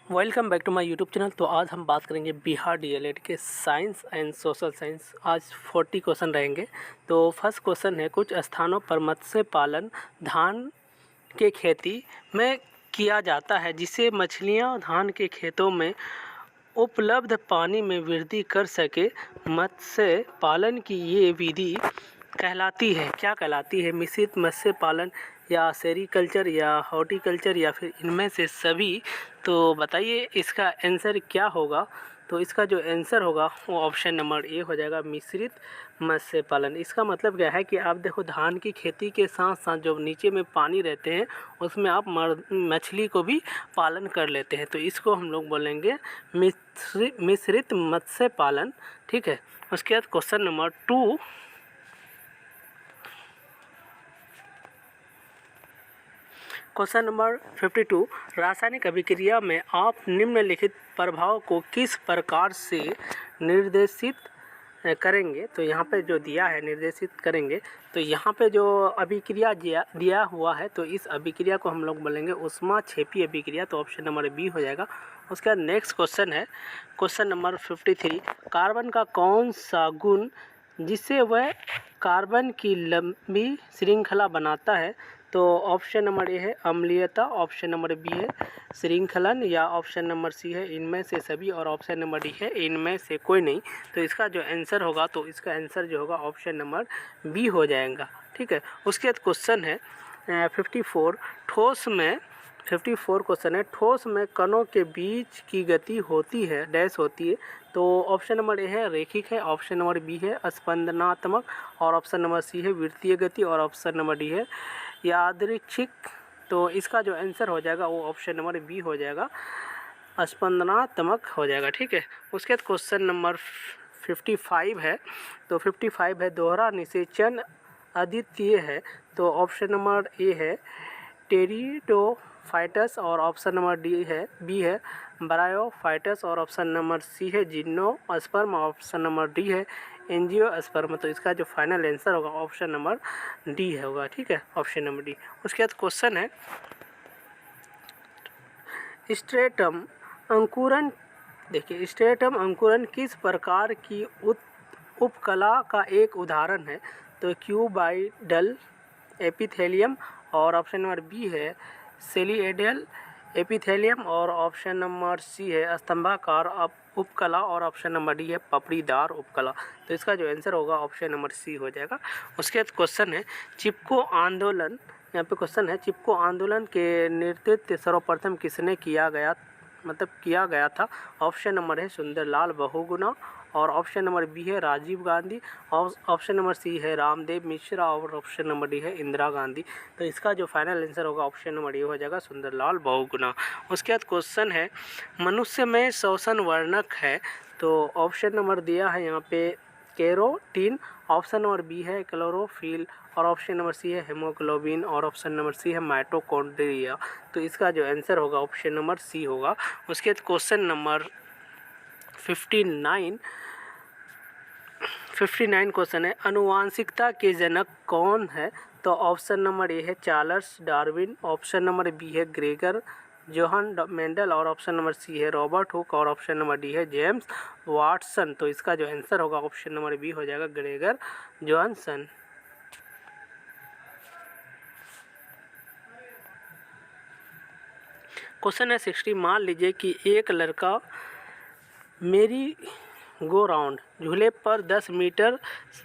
Welcome back to my YouTube channel. तो आज हम बात करेंगे बिहार डीएलएड के साइंस एंड सोशल साइंस। आज 40 क्वेश्चन रहेंगे। तो फर्स्ट क्वेश्चन है, कुछ स्थानों पर मत्स्य पालन धान के खेती में किया जाता है जिससे मछलियां धान के खेतों में उपलब्ध पानी में वृद्धि कर सके। मत्स्य पालन की ये विधि कहलाती है, क्या कहलाती है? मिश्रित मत्स्य पालन या सेरीकल्चर या हॉर्टिकल्चर या फिर इनमें से सभी। तो बताइए इसका आंसर क्या होगा। तो इसका जो आंसर होगा वो ऑप्शन नंबर ए हो जाएगा, मिश्रित मत्स्य पालन। इसका मतलब क्या है कि आप देखो, धान की खेती के साथ साथ जो नीचे में पानी रहते हैं उसमें आप मछली को भी पालन कर लेते हैं। तो इसको हम लोग बोलेंगे मिश्रित मत्स्य पालन। ठीक है। उसके बाद क्वेश्चन नंबर 2, क्वेश्चन नंबर 52, रासायनिक अभिक्रिया में आप निम्नलिखित प्रभाव को किस प्रकार से निर्देशित करेंगे? तो यहाँ पे जो दिया है निर्देशित करेंगे, तो यहाँ पे जो अभिक्रिया दिया हुआ है तो इस अभिक्रिया को हम लोग बोलेंगे ऊष्माक्षेपी अभिक्रिया। तो ऑप्शन नंबर बी हो जाएगा। उसके बाद नेक्स्ट क्वेश्चन है, क्वेश्चन नंबर 53, कार्बन का कौन सा गुण जिससे वह कार्बन की लंबी श्रृंखला बनाता है? तो ऑप्शन नंबर ए है अम्लीयता, ऑप्शन नंबर बी है श्रृंखलन, या ऑप्शन नंबर सी है इनमें से सभी, और ऑप्शन नंबर डी है इनमें से कोई नहीं। तो इसका जो आंसर होगा, तो इसका आंसर जो होगा ऑप्शन नंबर बी हो जाएगा। ठीक है। उसके बाद क्वेश्चन है 54, ठोस में 54 क्वेश्चन है, ठोस में कणों के बीच की गति होती है डैश होती है। तो ऑप्शन नंबर ए है रेखिक है, ऑप्शन नंबर बी है स्पंदनात्मक, और ऑप्शन नंबर सी है वृत्तीय गति, और ऑप्शन नंबर डी है यादृच्छिक। तो इसका जो आंसर हो जाएगा वो ऑप्शन नंबर बी हो जाएगा, स्पंदनात्मक हो जाएगा। ठीक है। उसके बाद क्वेश्चन नंबर 55 है। तो 55 है, दोहरा निषेचन अद्वितीय है। तो ऑप्शन नंबर ए है टेरिडोफाइटस, और ऑप्शन नंबर डी है बी है ब्रायोफाइटस, और ऑप्शन नंबर सी है जिम्नोस्पर्म, ऑप्शन नंबर डी है एंजियोस्पर्म। तो इसका जो फाइनल आंसर होगा ऑप्शन नंबर डी होगा। ठीक है, ऑप्शन नंबर डी। उसके बाद क्वेश्चन है स्ट्रेटम अंकुरन। देखिए, स्ट्रेटम अंकुरन किस प्रकार की उपकला का एक उदाहरण है? तो क्यूबाइडल एपिथेलियम, और ऑप्शन नंबर बी है सेलिएडल एपिथेलियम, और ऑप्शन नंबर सी है स्तंभाकार उपकला, और ऑप्शन नंबर डी है पपड़ीदार उपकला। तो इसका जो आंसर होगा ऑप्शन नंबर सी हो जाएगा। उसके बाद क्वेश्चन है चिपको आंदोलन। यहाँ पे क्वेश्चन है, चिपको आंदोलन के नेतृत्व सर्वप्रथम किसने किया गया था? ऑप्शन नंबर है सुंदरलाल बहुगुणा, और ऑप्शन नंबर बी है राजीव गांधी, और ऑप्शन नंबर सी है रामदेव मिश्रा, और ऑप्शन नंबर डी है इंदिरा गांधी। तो इसका जो फाइनल आंसर होगा ऑप्शन नंबर डी हो जाएगा सुंदरलाल बहुगुणा। उसके बाद क्वेश्चन है मनुष्य में श्वसन वर्णक है। तो ऑप्शन नंबर दिया है यहाँ पे केरोटीन, ऑप्शन नंबर बी है क्लोरोफिल, और ऑप्शन नंबर सी है हेमोग्लोबिन, और ऑप्शन नंबर सी है माइटोकॉन्ड्रिया। तो इसका जो आंसर होगा ऑप्शन नंबर सी होगा। उसके बाद क्वेश्चन नंबर 59 क्वेश्चन है, आनुवांशिकता के जनक कौन है? तो ऑप्शन नंबर ए है Charles Darwin, option number B है ग्रेगर जोहान मेंडल, और ऑप्शन नंबर सी है रॉबर्ट हुक, और ऑप्शन नंबर डी है जेम्स वाटसन। तो इसका जो आंसर होगा ऑप्शन नंबर बी हो जाएगा ग्रेगर जोहानसन। क्वेश्चन है 60, मान लीजिए कि एक लड़का मेरी गो राउंड झूले पर 10 मीटर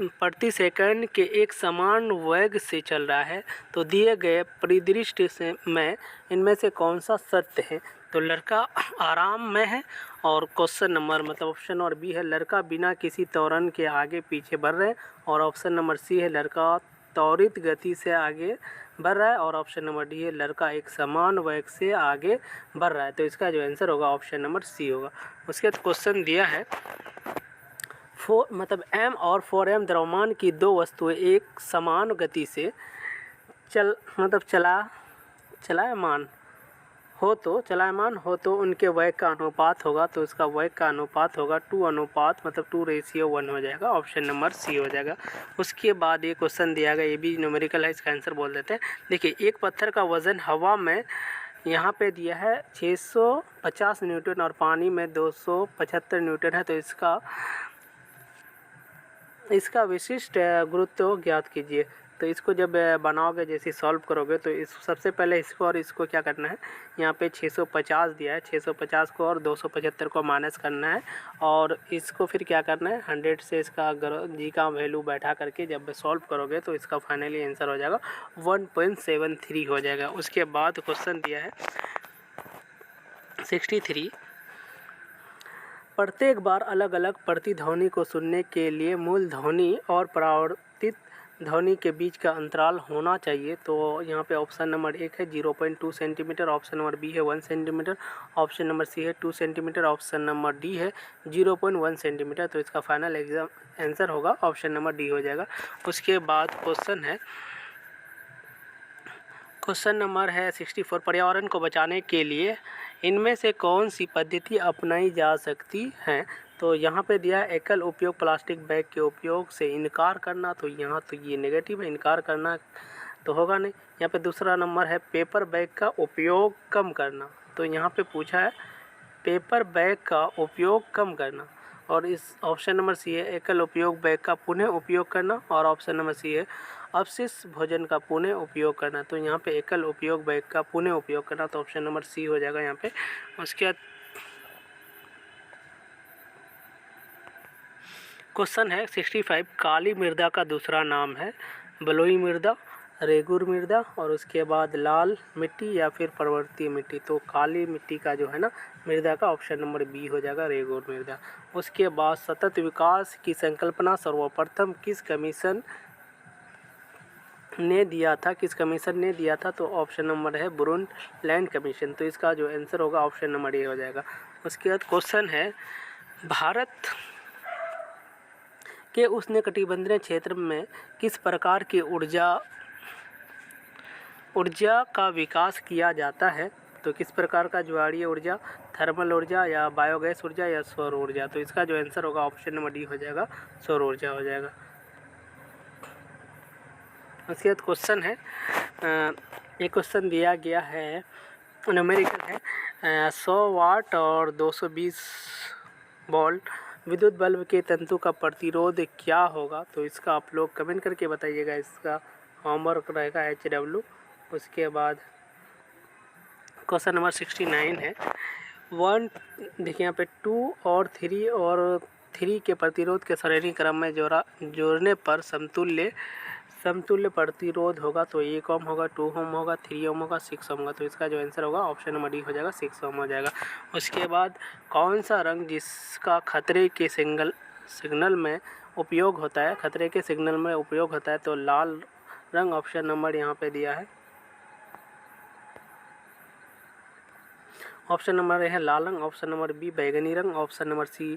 प्रति सेकंड के एक समान वेग से चल रहा है। तो दिए गए परिदृश्य में इनमें से कौन सा सत्य है? तो लड़का आराम में है, और question number option number B है लड़का बिना किसी त्वरण के आगे पीछे बढ़ रहे हैं, और ऑप्शन नंबर सी है लड़का त्वरित गति से आगे बढ़ रहा है, और ऑप्शन नंबर डी है लड़का एक समान वेग से आगे बढ़ रहा है। तो इसका जो आंसर होगा ऑप्शन नंबर सी होगा। उसके बाद क्वेश्चन दिया है m और 4m द्रव्यमान की दो वस्तुएं एक समान गति से चलायमान हो तो उनके वेग का अनुपात होगा। तो इसका वेग का अनुपात होगा 2:1 हो जाएगा, ऑप्शन नंबर सी हो जाएगा। उसके बाद ये क्वेश्चन दिया गया, ये भी न्यूमेरिकल है, इसका आंसर बोल देते हैं। देखिए, एक पत्थर का वजन हवा में यहाँ पे दिया है 650 न्यूटन और पानी में 275 न्यूटन है। तो इसका विशिष्ट गुरुत्व ज्ञात कीजिए। तो इसको जब बनाओगे, जैसे सॉल्व करोगे, तो इस सबसे पहले इसको और इसको क्या करना है, यहाँ पे 650 दिया है, 650 को और 275 को माइनस करना है और इसको फिर क्या करना है 100 से इसका जी का वैल्यू बैठा करके जब सॉल्व करोगे तो इसका फाइनली आंसर हो जाएगा 1.73 हो जाएगा। उसके बाद क्वेश्चन दिया है 63, प्रत्येक बार अलग अलग प्रतिध्वनि को सुनने के लिए मूल ध्वनि और परावर्तित ध्वनि के बीच का अंतराल होना चाहिए। तो यहाँ पे ऑप्शन नंबर 1 है 0.2 सेंटीमीटर, ऑप्शन नंबर बी है 1 सेंटीमीटर, ऑप्शन नंबर सी है 2 सेंटीमीटर, ऑप्शन नंबर डी है 0.1 सेंटीमीटर। तो इसका फाइनल एग्जाम आंसर होगा ऑप्शन नंबर डी हो जाएगा। उसके बाद क्वेश्चन नंबर है 64, पर्यावरण को बचाने के लिए इनमें से कौन सी पद्धति अपनाई जा सकती है। तो यहाँ पे दिया है एकल उपयोग प्लास्टिक बैग के उपयोग से इनकार करना। तो यहाँ तो ये नेगेटिव है, इनकार करना तो होगा नहीं। यहाँ पे दूसरा नंबर है पेपर बैग का उपयोग कम करना। तो यहाँ पे पूछा है पेपर बैग का उपयोग कम करना। और इस ऑप्शन नंबर सी है एकल उपयोग बैग का पुनः उपयोग करना और ऑप्शन नंबर सी है अपशिष्ट भोजन का पुनः उपयोग करना। तो यहाँ पे एकल उपयोग बैग का पुनः उपयोग करना, तो ऑप्शन नंबर सी हो जाएगा यहाँ पे। उसके बाद क्वेश्चन है 65, काली मृदा का दूसरा नाम है बलुई मृदा, रेगुर मृदा और उसके बाद लाल मिट्टी या फिर पर्वतीय मिट्टी। तो काली मिट्टी का जो है ना मृदा का ऑप्शन नंबर बी हो जाएगा रेगुर मृदा। उसके बाद सतत विकास की संकल्पना सर्वप्रथम किस कमीशन ने दिया था, तो ऑप्शन नंबर है ब्रुंडलैंड कमीशन। तो इसका जो आंसर होगा ऑप्शन नंबर ए हो जाएगा। उसके बाद क्वेश्चन है भारत के उष्णकटिबंधीय क्षेत्र में किस प्रकार की ऊर्जा का विकास किया जाता है। तो किस प्रकार का, ज्वारीय ऊर्जा, थर्मल ऊर्जा या बायोगैस ऊर्जा या सौर ऊर्जा। तो इसका जो आंसर होगा ऑप्शन नंबर डी हो जाएगा, सौर ऊर्जा हो जाएगा। उसके बाद क्वेश्चन है ये क्वेश्चन दिया गया है न्यूमेरिकल है 100 वाट और 220 वोल्ट विद्युत बल्ब के तंतु का प्रतिरोध क्या होगा। तो इसका आप लोग कमेंट करके बताइएगा, इसका होमवर्क रहेगा HW। उसके बाद क्वेश्चन नंबर 69 है 1 देखिए यहाँ पे 2 और 3 के प्रतिरोध के श्रेणी क्रम में जोड़ने पर समतुल्य प्रतिरोध होगा। तो 1 ओम होगा, 2 ओम होगा, 3 ओम होगा, 6 ओम होगा। तो इसका जो आंसर होगा ऑप्शन नंबर डी हो जाएगा, 6 ओम हो जाएगा। उसके बाद कौन सा रंग जिसका खतरे के सिग्नल में उपयोग होता है, तो लाल रंग ऑप्शन नंबर यहाँ पे दिया है, ऑप्शन नंबर ए है लाल रंग, ऑप्शन नंबर बी बैगनी रंग, ऑप्शन नंबर सी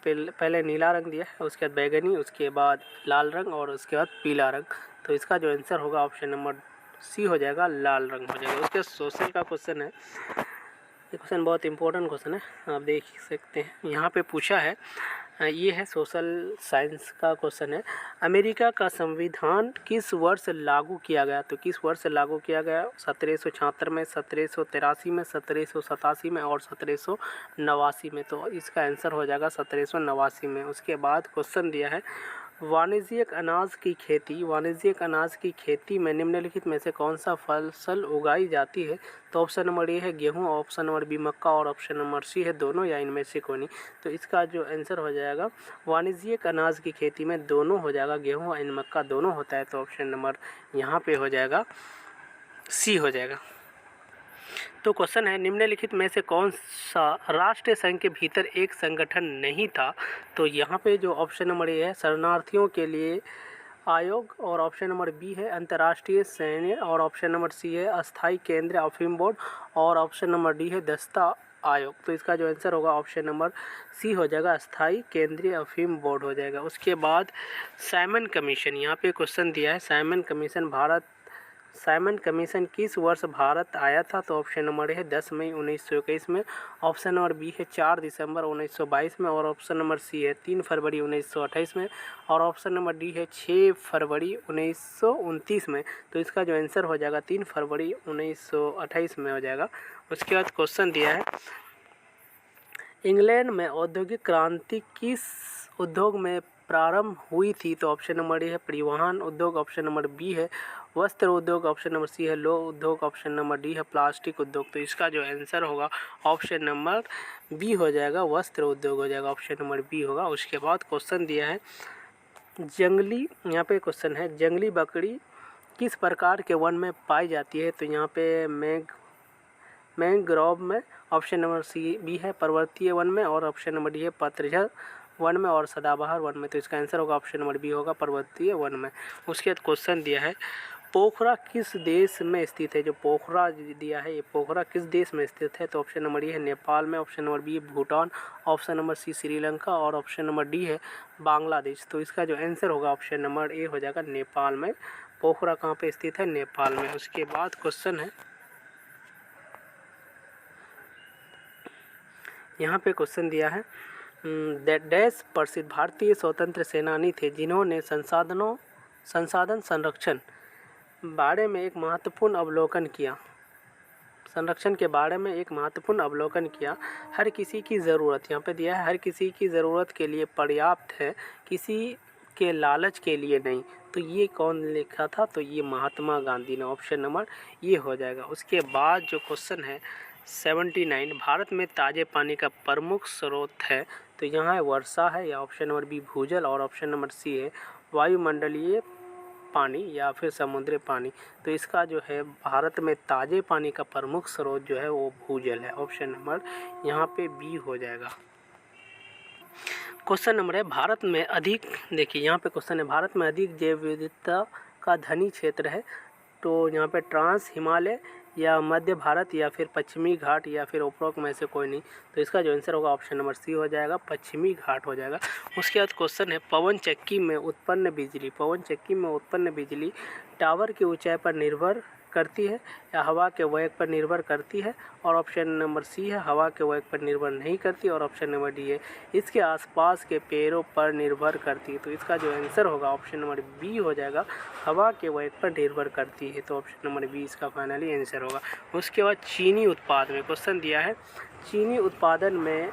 पहले नीला रंग दिया है, उसके बाद बैगनी, उसके बाद लाल रंग और उसके बाद पीला रंग। तो इसका जो आंसर होगा ऑप्शन नंबर सी हो जाएगा, लाल रंग हो जाएगा। उसके सोशल का क्वेश्चन है, ये क्वेश्चन बहुत इंपॉर्टेंट क्वेश्चन है, आप देख सकते हैं। यहाँ पे पूछा है, ये है सोशल साइंस का क्वेश्चन है, अमेरिका का संविधान किस वर्ष लागू किया गया। तो किस वर्ष लागू किया गया, 1776 में, 1783 में, 1787 में और 1789 में। तो इसका आंसर हो जाएगा 1789 में। उसके बाद क्वेश्चन दिया है वाणिज्यिक अनाज की खेती में निम्नलिखित में से कौन सा फसल उगाई जाती है। तो ऑप्शन नंबर ए है गेहूं, ऑप्शन नंबर बी मक्का और ऑप्शन नंबर सी है दोनों या इनमें से कोई नहीं। तो इसका जो आंसर हो जाएगा वाणिज्यिक अनाज की खेती में दोनों हो जाएगा, गेहूं एंड मक्का दोनों होता है। तो ऑप्शन नंबर यहाँ पे हो जाएगा सी हो जाएगा। तो क्वेश्चन है निम्नलिखित में से कौन सा राष्ट्रीय संघ के भीतर एक संगठन नहीं था। तो यहाँ पे जो ऑप्शन नंबर ए है शरणार्थियों के लिए आयोग और ऑप्शन नंबर बी है अंतर्राष्ट्रीय सैन्य और ऑप्शन नंबर सी है अस्थायी केंद्रीय अफीम बोर्ड और ऑप्शन नंबर डी है दस्ता आयोग। तो इसका जो आंसर होगा ऑप्शन नंबर सी हो जाएगा, अस्थायी केंद्रीय अफीम बोर्ड हो जाएगा। उसके बाद साइमन कमीशन, यहाँ पे क्वेश्चन दिया है Simon commission Bharat Simon commission किस वर्ष भारत आया था? तो ऑप्शन नंबर है 10 मई 1921 में, ऑप्शन नंबर बी है 4 दिसंबर 1922 में, और ऑप्शन नंबर सी है 3 फरवरी 1928 में, और ऑप्शन नंबर डी है 6 फरवरी 1929 में। तो इसका जो आंसर हो जाएगा 3 फरवरी 1928 में हो जाएगा। उसके बाद क्वेश्चन दिया है, इंग्लैंड में औद्योगिक क्रांति किस उद्योग में प्रारंभ हुई थी? तो ऑप्शन नंबर ए है परिवहन उद्योग, ऑप्शन नंबर बी है वस्त्र उद्योग, ऑप्शन नंबर सी है लौह उद्योग, ऑप्शन नंबर डी है प्लास्टिक उद्योग। तो इसका जो आंसर होगा ऑप्शन नंबर बी हो जाएगा, वस्त्र उद्योग हो जाएगा, ऑप्शन नंबर बी होगा। उसके बाद क्वेश्चन दिया है जंगली, यहाँ पे क्वेश्चन है जंगली बकरी किस प्रकार के वन में पाई जाती है? तो यहाँ पे मैंग्रोव में, ऑप्शन नंबर सी बी है पर्वतीय वन में, और ऑप्शन नंबर डी है पतझड़ वन में और सदाबहार वन में। तो इसका आंसर होगा ऑप्शन नंबर बी होगा, पर्वतीय वन में। उसके बाद क्वेश्चन दिया है पोखरा किस देश में स्थित है? जो पोखरा दिया है ये पोखरा किस देश में स्थित है? तो ऑप्शन नंबर ए है नेपाल में, option number B Bhutan, option number C Sri Lanka, और ऑप्शन नंबर डी है बांग्लादेश। तो इसका जो आंसर होगा ऑप्शन नंबर ए हो जाएगा, नेपाल में। पोखरा कहाँ पे स्थित है? नेपाल में। उसके बाद क्वेश्चन है, यहाँ पे क्वेश्चन दिया है डैश प्रसिद्ध भारतीय स्वतंत्र सेनानी थे जिन्होंने संसाधन संरक्षण बारे में एक महत्वपूर्ण अवलोकन किया, संरक्षण के बारे में एक महत्वपूर्ण अवलोकन किया। हर किसी की ज़रूरत, यहाँ पे दिया है हर किसी की ज़रूरत के लिए पर्याप्त है, किसी के लालच के लिए नहीं। तो ये कौन लिखा था? तो ये महात्मा गांधी ने, ऑप्शन नंबर ये हो जाएगा। उसके बाद जो क्वेश्चन है 79, भारत में ताज़े पानी का प्रमुख स्रोत है? तो यहाँ है वर्षा है, या ऑप्शन नंबर बी भूजल, और ऑप्शन नंबर सी है वायुमंडलीय पानी या फिर समुद्री पानी। तो इसका जो है भारत में ताज़े पानी का प्रमुख स्रोत जो है वो भूजल है, ऑप्शन नंबर यहाँ पे बी हो जाएगा। क्वेश्चन नंबर है भारत में अधिक, देखिए यहाँ पे क्वेश्चन है भारत में अधिक जैव विविधता का धनी क्षेत्र है? तो यहाँ पे ट्रांस हिमालय या मध्य भारत या फिर पश्चिमी घाट या फिर उपरोक्त में से कोई नहीं। तो इसका जो आंसर होगा ऑप्शन नंबर सी हो जाएगा, पश्चिमी घाट हो जाएगा। उसके बाद क्वेश्चन है पवन चक्की में उत्पन्न बिजली टावर की ऊंचाई पर निर्भर करती है या हवा के वेग पर निर्भर करती है? और ऑप्शन नंबर सी है हवा के वेग पर निर्भर नहीं करती, और ऑप्शन नंबर डी है इसके आसपास के पेड़ों पर निर्भर करती है। तो इसका जो आंसर होगा ऑप्शन नंबर बी हो जाएगा, हवा के वेग पर निर्भर करती है। तो ऑप्शन नंबर बी इसका फाइनली आंसर होगा। उसके बाद चीनी उत्पाद में क्वेश्चन दिया है चीनी उत्पादन में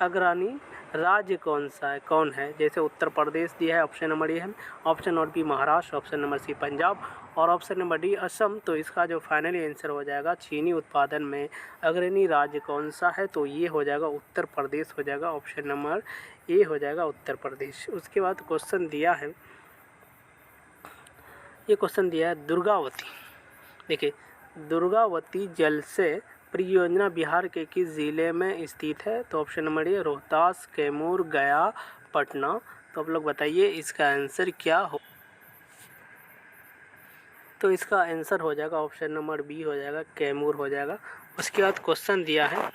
अग्रणी राज्य कौन है? जैसे उत्तर प्रदेश दिया है, ऑप्शन नंबर ए है, option number B Maharashtra, option number C Punjab, और ऑप्शन नंबर डी असम। तो इसका जो फाइनली आंसर हो जाएगा चीनी उत्पादन में अग्रणी राज्य कौन सा है? तो ये हो जाएगा उत्तर प्रदेश हो जाएगा, ऑप्शन नंबर ए हो जाएगा उत्तर प्रदेश। उसके बाद क्वेश्चन दिया है, ये क्वेश्चन दिया है दुर्गावती, देखिए दुर्गावती जल से परियोजना बिहार के किस ज़िले में स्थित है? तो ऑप्शन नंबर ए रोहतास, कैमूर, गया, पटना। तो आप लोग बताइए इसका आंसर क्या हो? तो इसका आंसर हो जाएगा ऑप्शन नंबर बी हो जाएगा, कैमूर हो जाएगा। उसके बाद क्वेश्चन दिया है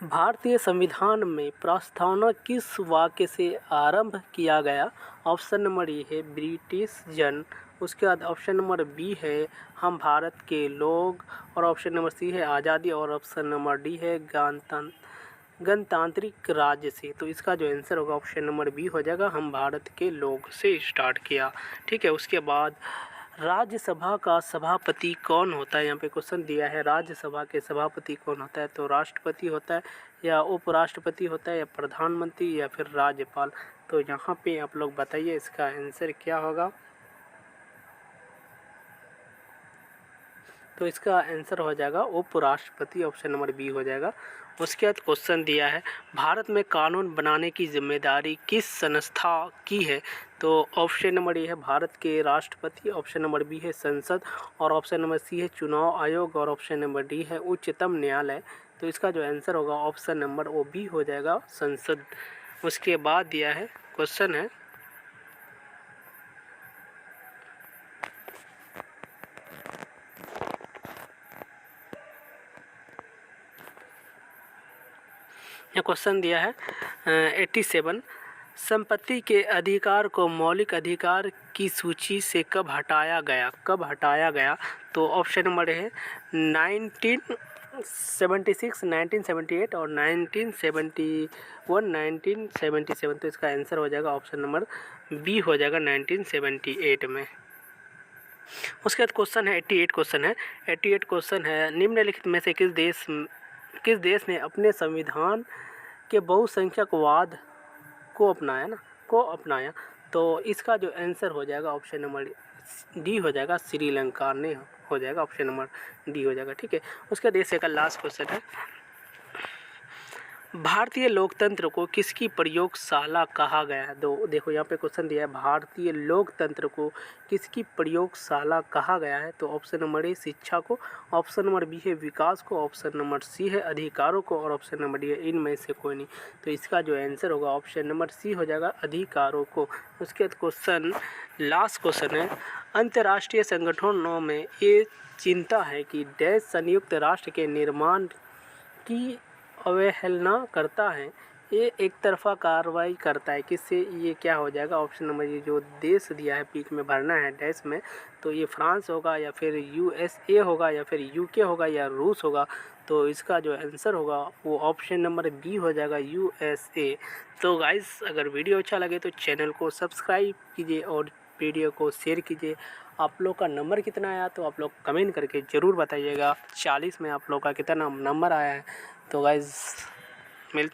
भारतीय संविधान में प्रस्तावना किस वाक्य से आरंभ किया गया? ऑप्शन नंबर ए है ब्रिटिश जन, उसके बाद ऑप्शन नंबर बी है हम भारत के लोग, और ऑप्शन नंबर सी है आज़ादी, और ऑप्शन नंबर डी है गणतांत्रिक राज्य से। तो इसका जो आंसर होगा ऑप्शन नंबर बी हो जाएगा, हम भारत के लोग से स्टार्ट किया। ठीक है, उसके बाद राज्यसभा का सभापति कौन होता है? यहाँ पे क्वेश्चन दिया है राज्यसभा के सभापति कौन होता है? तो राष्ट्रपति होता है या उपराष्ट्रपति होता है या प्रधानमंत्री या फिर राज्यपाल? तो यहाँ पे आप लोग बताइए इसका आंसर क्या होगा? तो इसका आंसर हो जाएगा उपराष्ट्रपति, ऑप्शन नंबर बी हो जाएगा। उसके बाद क्वेश्चन दिया है भारत में कानून बनाने की जिम्मेदारी किस संस्था की है? तो ऑप्शन नंबर ए है भारत के राष्ट्रपति, ऑप्शन नंबर बी है संसद, और ऑप्शन नंबर सी है चुनाव आयोग, और ऑप्शन नंबर डी है उच्चतम न्यायालय। तो इसका जो आंसर होगा ऑप्शन नंबर ओ बी हो जाएगा, संसद। उसके बाद दिया है क्वेश्चन है यह क्वेश्चन दिया है 87 संपत्ति के अधिकार को मौलिक अधिकार की सूची से कब हटाया गया? तो ऑप्शन नंबर है 1976, 1978 और 1971, 1977। तो इसका आंसर हो जाएगा ऑप्शन नंबर बी हो जाएगा 1978 में। उसके बाद क्वेश्चन है 88 क्वेश्चन है निम्नलिखित में से किस देश ने अपने संविधान के बहुसंख्यकवाद को अपनाया? तो इसका जो आंसर हो जाएगा ऑप्शन नंबर डी हो जाएगा, श्रीलंका ने हो जाएगा, ऑप्शन नंबर डी हो जाएगा। ठीक है, उसके देश का लास्ट क्वेश्चन है भारतीय लोकतंत्र को किसकी प्रयोगशाला कहा गया है? तो देखो यहाँ पे क्वेश्चन दिया है भारतीय लोकतंत्र को किसकी प्रयोगशाला कहा गया है? तो ऑप्शन नंबर ए शिक्षा को, ऑप्शन नंबर बी है विकास को, ऑप्शन नंबर सी है अधिकारों को और ऑप्शन नंबर डी है इनमें से कोई नहीं। तो इसका जो आंसर होगा ऑप्शन नंबर सी हो जाएगा, अधिकारों को। उसके बाद क्वेश्चन लास्ट क्वेश्चन है अंतर्राष्ट्रीय संगठनों में ये चिंता है कि देश संयुक्त राष्ट्र के निर्माण की अवहेलना करता है, ये एक तरफा कार्रवाई करता है। किससे? ये क्या हो जाएगा ऑप्शन नंबर, ये जो देश दिया है बीच में भरना है डैश में, तो ये फ्रांस होगा या फिर USA होगा या फिर UK होगा या रूस होगा। तो इसका जो आंसर होगा वो ऑप्शन नंबर बी हो जाएगा, USA। तो गाइस अगर वीडियो अच्छा लगे तो चैनल को सब्सक्राइब कीजिए और वीडियो को शेयर कीजिए। आप लोग का नंबर कितना आया तो आप लोग कमेंट करके ज़रूर बताइएगा। 40 में आप लोग का कितना नंबर आया है। तो गाइज़